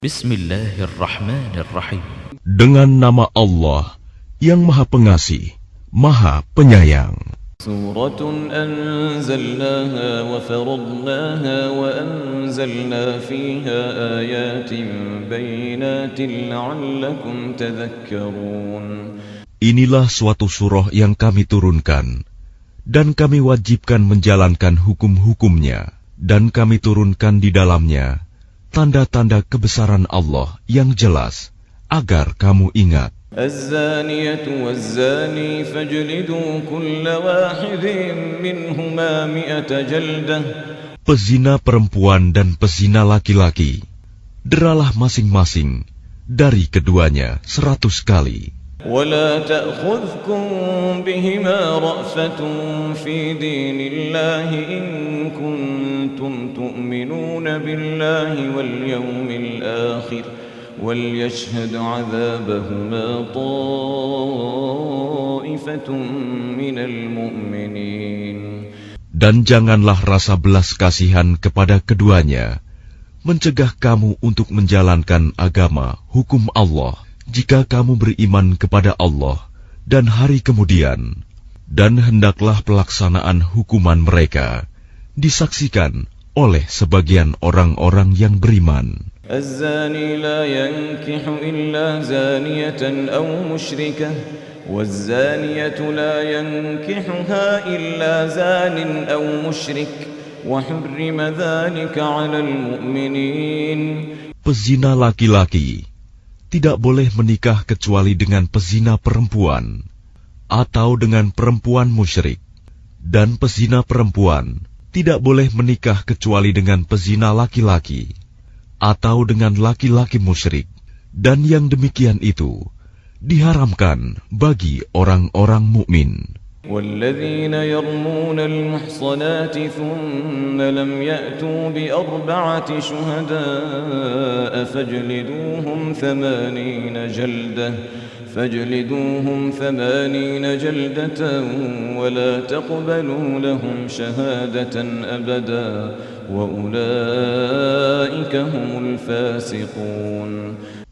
Bismillahirrahmanirrahim. Dengan nama Allah yang Maha Pengasih, Maha Penyayang. Suratun anzalnaha wa faradnaha wa anzalna fiha ayatin bayyinatin la'allakum tadhakkarun. Inilah suatu surah yang kami turunkan, dan kami wajibkan menjalankan hukum-hukumnya, dan kami turunkan di dalamnya tanda-tanda kebesaran Allah yang jelas, agar kamu ingat. Az-zaniyatu waz-zani fajlidu kulla wahidin minhuma 100 jaldah. Pezina perempuan dan pezina laki-laki, deralah masing-masing dari keduanya 100 kali. ولا تأخذكم بهما رأفة في دين الله إن كنتم تؤمنون بالله واليوم الآخر وليشهد عذابهما طائفة من المؤمنين. Dan janganlah rasa belas kasihan kepada keduanya mencegah kamu untuk menjalankan agama hukum Allah, jika kamu beriman kepada Allah dan hari kemudian, dan hendaklah pelaksanaan hukuman mereka disaksikan oleh sebagian orang-orang yang beriman. Az-zani la yankihu illa zaniyatan aw musyrikah, waz-zaniyatu la yankihuha illa zanin aw musyrik, wa hurrima dhalika 'alal mu'minin. Pezina laki-laki tidak boleh menikah kecuali dengan pezina perempuan, atau dengan perempuan musyrik. Dan pezina perempuan tidak boleh menikah kecuali dengan pezina laki-laki, atau dengan laki-laki musyrik. Dan yang demikian itu diharamkan bagi orang-orang mukmin. والذين يرمون المحصنات ثم لم يأتوا بأربعة شهداء فاجلدوهم 80 جلدة ولا تقبلوا لهم شهادة أبدا وأولئك هم الفاسقون.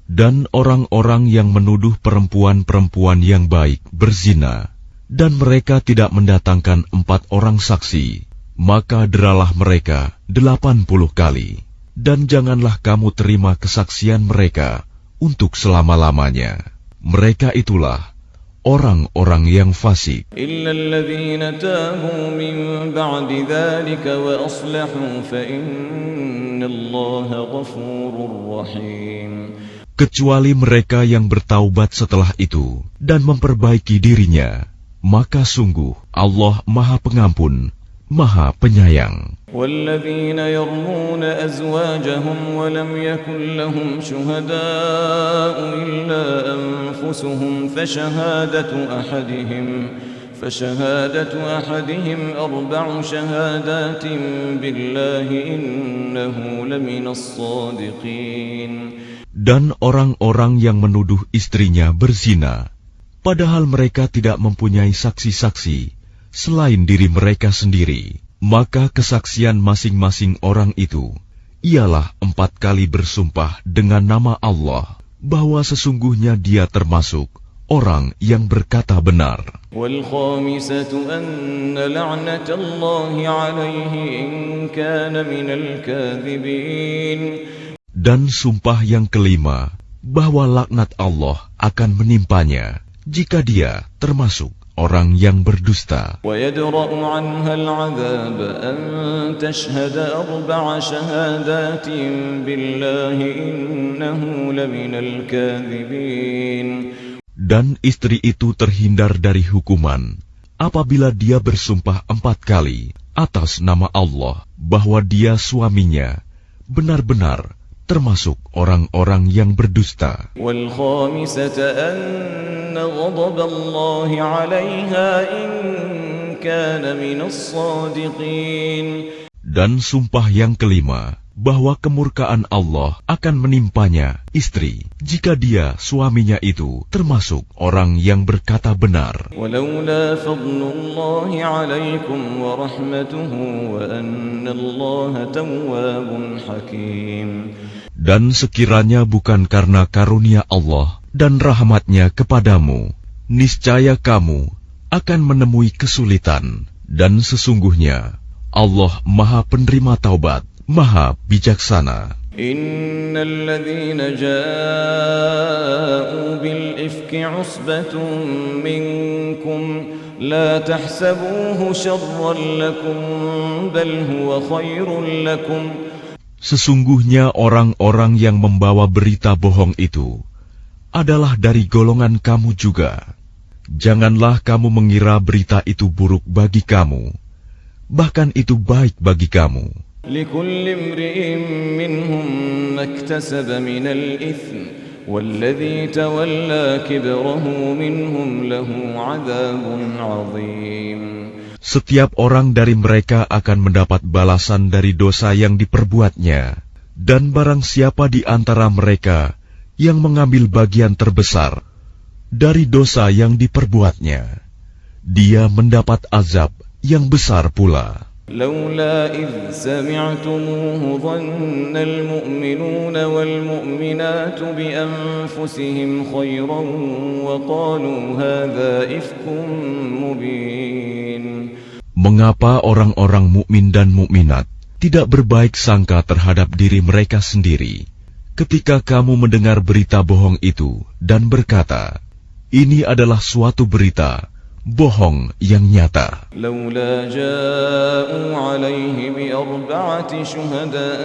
Dan orang-orang yang menuduh perempuan-perempuan yang baik berzina, dan mereka tidak mendatangkan 4 orang saksi, maka deralah mereka 80 kali. Dan janganlah kamu terima kesaksian mereka untuk selama-lamanya. Mereka itulah orang-orang yang fasik. إلا الذين تابوا من بعد ذلك وأصلحوا فإن الله غفور رحيم. Kecuali mereka yang bertaubat setelah itu dan memperbaiki dirinya, maka sungguh Allah Maha Pengampun, Maha Penyayang. والذين يرمون أزواجهم ولم يكن لهم شهداء إلا أنفسهم فشهادة أحدهم 4 شهادات بالله إنه لمن الصادقين. Dan orang-orang yang menuduh istrinya berzina, padahal mereka tidak mempunyai saksi-saksi selain diri mereka sendiri, maka kesaksian masing-masing orang itu ialah 4 kali bersumpah dengan nama Allah bahwa sesungguhnya dia termasuk orang yang berkata benar. وَالْخَامِسَةُ أَنَّ لَعْنَةَ اللَّهِ عَلَيْهِ إِنْ كَانَ مِنَ الْكَاذِبِينَ. Dan sumpah yang kelima, bahwa laknat Allah akan menimpanya jika dia termasuk orang yang berdusta. وَيَدْرَأُ عَنْهَا الْعَذَابَ أَنْ تَشْهَدَ 4 شهادات بِاللَّهِ إِنَّهُ لَمِنَ الْكَاذِبِينَ. Dan istri itu terhindar dari hukuman apabila dia bersumpah 4 kali atas nama Allah bahwa dia suaminya, benar-benar termasuk orang-orang yang berdusta. وَالْخَامِسَةَ أَنَّ غَضَبَ اللَّهِ عَلَيْهَا إِنْ كَانَ مِنَ الصَّادِقِينَ. Dan sumpah yang kelima, bahwa kemurkaan Allah akan menimpanya istri jika dia suaminya itu termasuk orang yang berkata benar. وَلَوْلَا فَضْلُ اللَّهِ عَلَيْكُمْ وَرَحْمَتُهُ وَأَنَّ اللَّهَ تَوَّابٌ حَكِيمٌ. Dan sekiranya bukan karena karunia Allah dan rahmat-Nya kepadamu, niscaya kamu akan menemui kesulitan. Dan sesungguhnya Allah Maha Penerima Taubat, Maha Bijaksana. Innal ladzina ja'u bil ifki 'usbatun minkum la tahsabuhu sharran lakum bal huwa khairun lakum. Sesungguhnya orang-orang yang membawa berita bohong itu adalah dari golongan kamu juga. Janganlah kamu mengira berita itu buruk bagi kamu, bahkan itu baik bagi kamu. Likulli imri'in minhum maktasaba minal itsm walladzi tawalla kibrahu minhum lahu 'adzabun 'adzim. Setiap orang dari mereka akan mendapat balasan dari dosa yang diperbuatnya, dan barang siapa di antara mereka yang mengambil bagian terbesar dari dosa yang diperbuatnya, dia mendapat azab yang besar pula. Laula idh sami'tumuhu dhanna al-mu'minuna wal-mu'minatu bi anfusihim khayran wa qalu hadza ifkum mubin. Mengapa orang-orang mukmin dan mukminat tidak berbaik sangka terhadap diri mereka sendiri ketika kamu mendengar berita bohong itu dan berkata, ini adalah suatu berita bohong yang nyata. Laula ja'u 'alaihi bi arba'ati syuhada'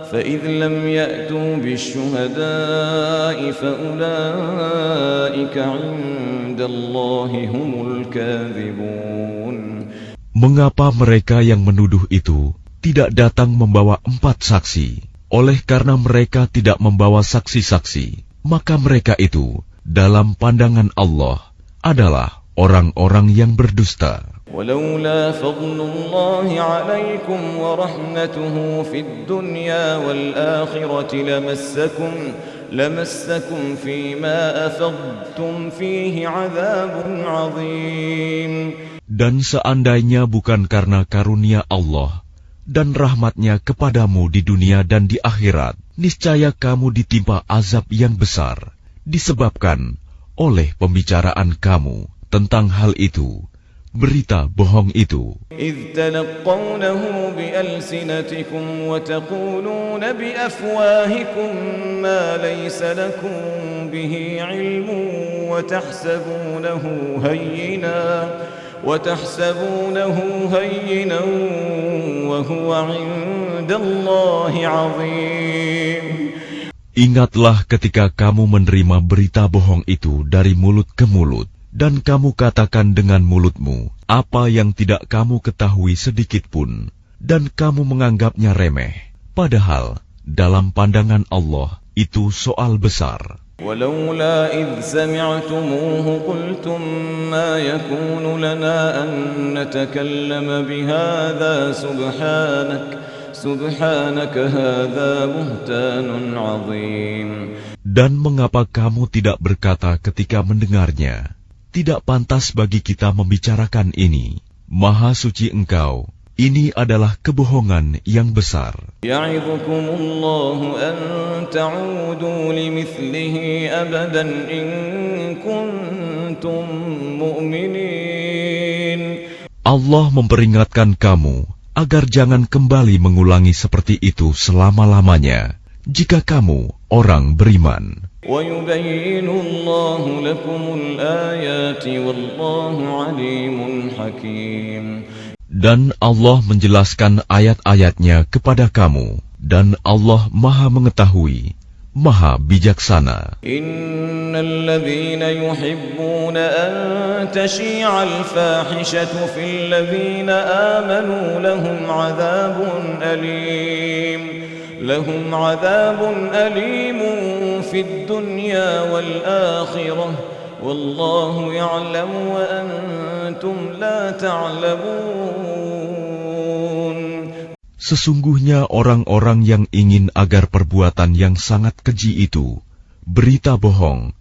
fa idh lam ya'tu bisyuhada'i fa ulaika 'indallahi humul kadhibun. Mengapa mereka yang menuduh itu tidak datang membawa 4 saksi? Oleh karena mereka tidak membawa saksi-saksi, maka mereka itu dalam pandangan Allah adalah orang-orang yang berdusta. Walaula fadlullahi 'alaikum wa rahmatuhu fid dunya wal akhirati lamassakum fima afadtum fihi 'adzabun 'adzim. Dan seandainya bukan karena karunia Allah dan rahmat-Nya kepadamu di dunia dan di akhirat, niscaya kamu ditimpa azab yang besar disebabkan oleh pembicaraan kamu tentang hal itu, berita bohong itu. إِذْ تَلَقَّوْنَهُ بِأَلْسِنَتِكُمْ وَتَقُولُونَ بِأَفْوَاهِكُمْ مَا لَيْسَ لَكُمْ بِهِ عِلْمٌ وَتَحْسَبُونَهُ هَيِّنًا وَهُوَ عِندَ اللَّهِ عَظِيمٌ. Ingatlah ketika kamu menerima berita bohong itu dari mulut ke mulut, dan kamu katakan dengan mulutmu apa yang tidak kamu ketahui sedikit pun, dan kamu menganggapnya remeh, padahal dalam pandangan Allah itu soal besar. ولولا إذ سمعتموه قلتم ما يكون لنا أن نتكلم بهذا سبحانك هذا بهتان عظيم. Dan mengapa kamu tidak berkata ketika mendengarnya, tidak pantas bagi kita membicarakan ini. Maha suci Engkau, ini adalah kebohongan yang besar. Ya'idukumullahu an ta'udu limithlihi abadan in kuntum mu'minin. Allah memperingatkan kamu agar jangan kembali mengulangi seperti itu selama-lamanya, jika kamu orang beriman. وَيُبَيِّنُ اللَّهُ لَكُمُ الْآيَاتِ وَاللَّهُ عَلِيمٌ حَكِيمٌ. Dan Allah menjelaskan ayat-ayat-Nya kepada kamu, dan Allah Maha Mengetahui, Maha Bijaksana. Innal ladzina yuhibbuna an tashi'al fahishatu fil ladzina amanu lahum 'adzabun alim fid dunya wal akhirah wallahu ya'lamu wa antum la ta'lamun. Sesungguhnya orang-orang yang ingin agar perbuatan yang sangat keji itu, berita bohong,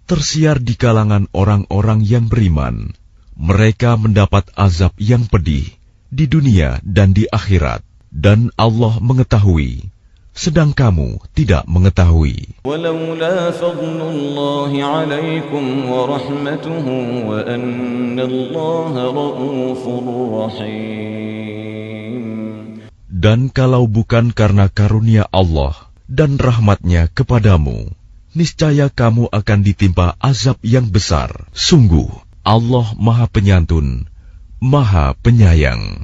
tersiar di kalangan orang-orang yang beriman, mereka mendapat azab yang pedih di dunia dan di akhirat, dan Allah mengetahui sedang kamu tidak mengetahui. ولولا فضل الله عليكم ورحمته وأن الله رؤوف رحيم. Dan kalau bukan karena karunia Allah dan rahmat-Nya kepadamu, niscaya kamu akan ditimpa azab yang besar. Sungguh, Allah Maha Penyantun, Maha Penyayang.